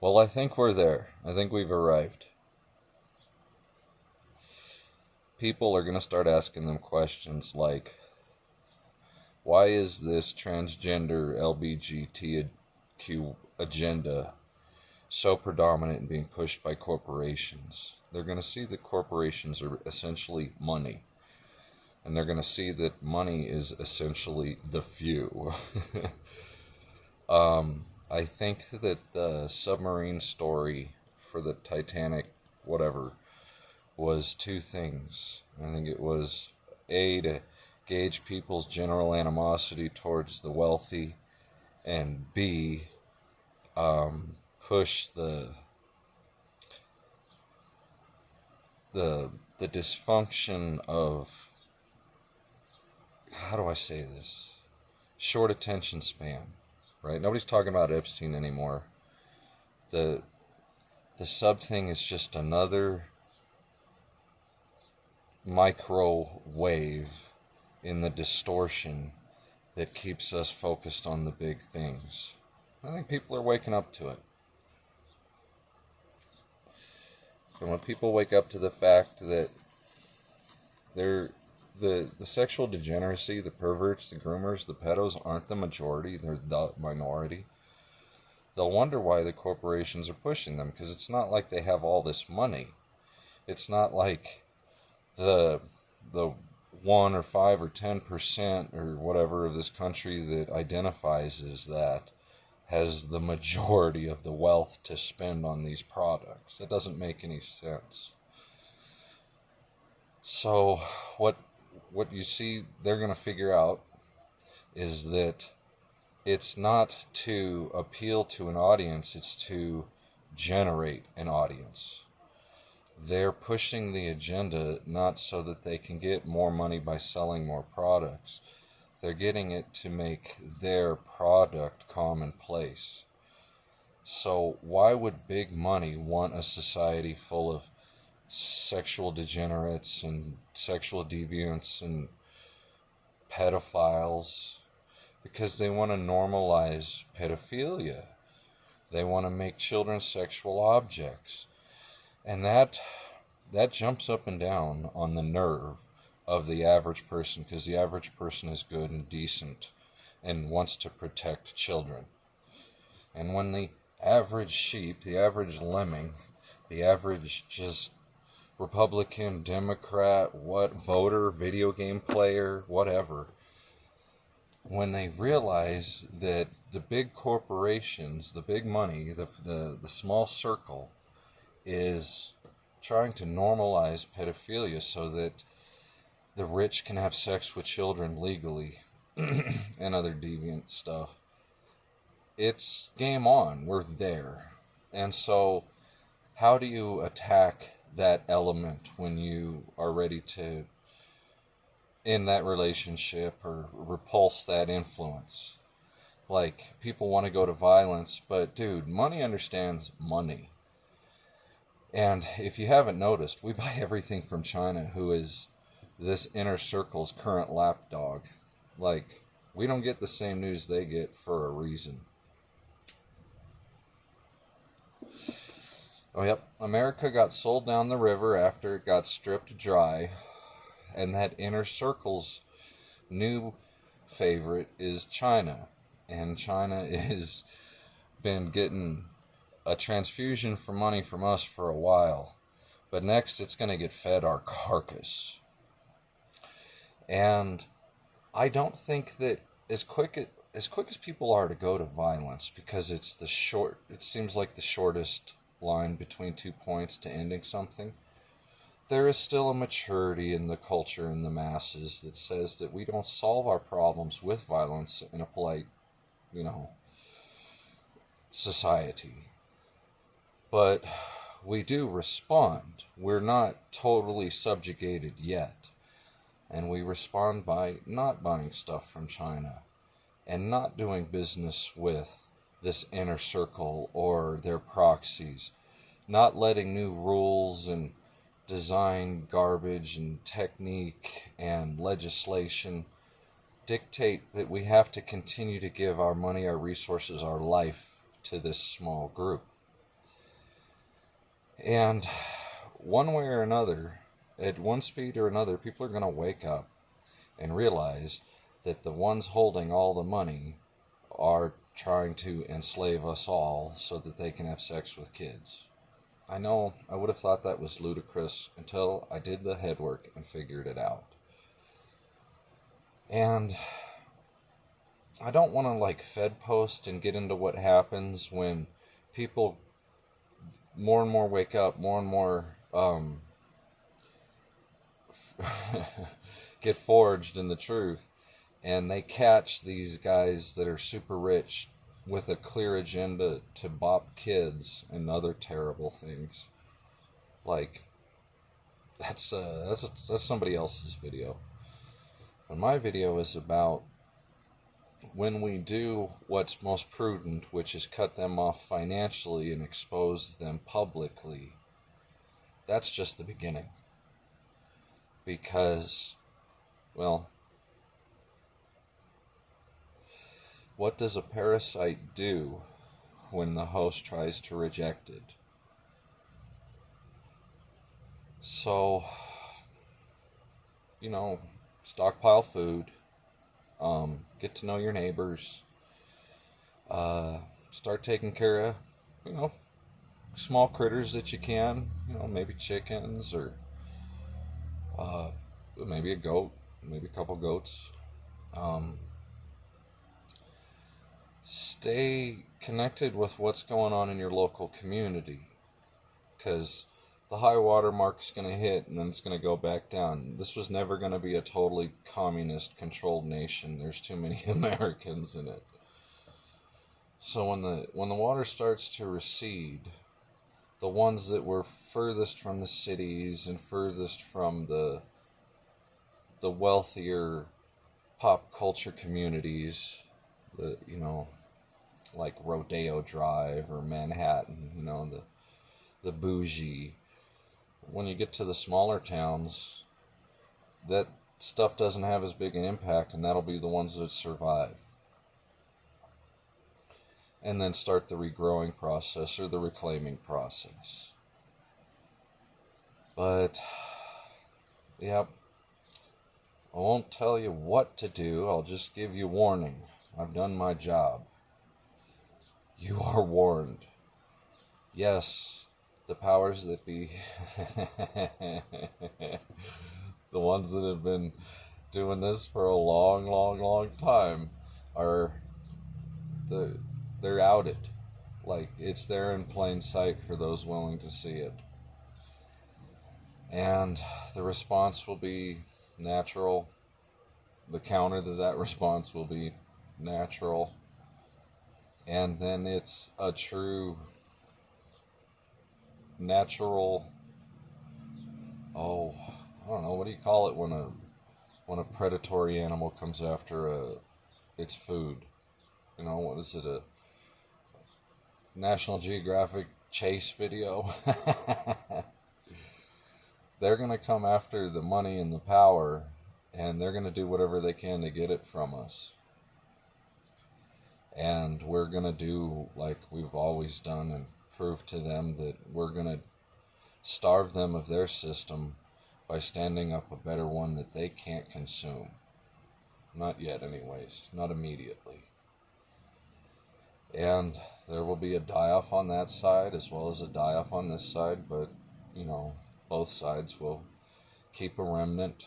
Well, I think we're there. I think we've arrived. People are going to start asking them questions like, why is this transgender LBGTQ agenda so predominant and being pushed by corporations? They're going to see that corporations are essentially money. And they're going to see that money is essentially the few. I think that the submarine story for the Titanic, whatever, was two things. I think it was A, to gauge people's general animosity towards the wealthy, and B, push the dysfunction of, how do I say this? Short attention span, right? Nobody's talking about Epstein anymore. The the sub thing is just another microwave in the distortion that keeps us focused on the big things. I think people are waking up to it. And when people wake up to the fact that they're the sexual degeneracy, the perverts, the groomers, the pedos aren't the majority, they're the minority. They'll wonder why the corporations are pushing them, because it's not like they have all this money. It's not like the 1 or 5 or 10% or whatever of this country that identifies as that has the majority of the wealth to spend on these products. That doesn't make any sense. So what you see they're going to figure out is that it's not to appeal to an audience, it's to generate an audience. They're pushing the agenda not so that they can get more money by selling more products. They're getting it to make their product commonplace. So why would big money want a society full of sexual degenerates and sexual deviants and pedophiles? Because they want to normalize pedophilia. They want to make children sexual objects. And that jumps up and down on the nerve of the average person, because the average person is good and decent and wants to protect children. And when the average sheep, the average lemming, the average just Republican, Democrat, voter, video game player, whatever, when they realize that the big corporations, the big money, the small circle is trying to normalize pedophilia so that the rich can have sex with children legally and other deviant stuff, it's game on. We're there. And so how do you attack that element when you are ready to end that relationship or repulse that influence? Like, people want to go to violence, but dude, money understands money. And if you haven't noticed, we buy everything from China, who is this inner circle's current lapdog. Like, we don't get the same news they get for a reason. Oh, yep. America got sold down the river after it got stripped dry. And that inner circle's new favorite is China. And China has been getting a transfusion for money from us for a while. But next it's going to get fed our carcass. And I don't think that as quick as people are to go to violence, because it seems like the shortest line between 2 points to ending something, there is still a maturity in the culture and the masses that says that we don't solve our problems with violence in a polite, society. But we do respond. We're not totally subjugated yet. And we respond by not buying stuff from China and not doing business with this inner circle or their proxies, not letting new rules and design garbage and technique and legislation dictate that we have to continue to give our money, our resources, our life to this small group. And one way or another, at one speed or another, people are going to wake up and realize that the ones holding all the money are trying to enslave us all so that they can have sex with kids. I know I would have thought that was ludicrous until I did the headwork and figured it out. And I don't want to like Fed post and get into what happens when people more and more wake up, more and more get forged in the truth, and they catch these guys that are super rich with a clear agenda to bop kids and other terrible things. Like, that's somebody else's video. But my video is about when we do what's most prudent, which is cut them off financially and expose them publicly. That's just the beginning. Because, well, what does a parasite do when the host tries to reject it? So, stockpile food, get to know your neighbors, start taking care of, small critters that you can, maybe chickens or maybe a goat, maybe a couple goats. Stay connected with what's going on in your local community, because the high water mark is going to hit and then it's going to go back down. This was never going to be a totally communist controlled nation. There's too many Americans in it. So when the water starts to recede, the ones that were furthest from the cities and furthest from the wealthier pop culture communities, like Rodeo Drive or Manhattan, the bougie. When you get to the smaller towns, that stuff doesn't have as big an impact, and that'll be the ones that survive. And then start the regrowing process or the reclaiming process. But, yep, I won't tell you what to do, I'll just give you warning. I've done my job. You are warned. Yes, the powers that be, the ones that have been doing this for a long, long, long time, they're outed. Like, it's there in plain sight for those willing to see it. And the response will be natural. The counter to that response will be natural. And then it's a true natural, I don't know, what do you call it when a predatory animal comes after its food? What is it, a National Geographic chase video? They're going to come after the money and the power, and they're going to do whatever they can to get it from us. And we're going to do like we've always done and prove to them that we're going to starve them of their system by standing up a better one that they can't consume. Not yet, anyways. Not immediately. And there will be a die-off on that side as well as a die-off on this side, but, both sides will keep a remnant.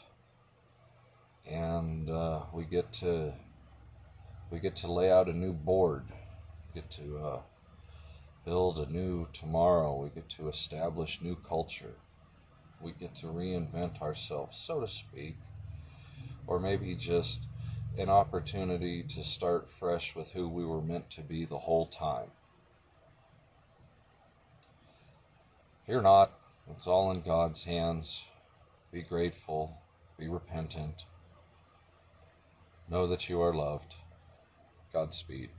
And we get to lay out a new board. We get to build a new tomorrow. We get to establish new culture. We get to reinvent ourselves, so to speak. Or maybe just an opportunity to start fresh with who we were meant to be the whole time. Fear not, it's all in God's hands. Be grateful, be repentant. Know that you are loved. Godspeed.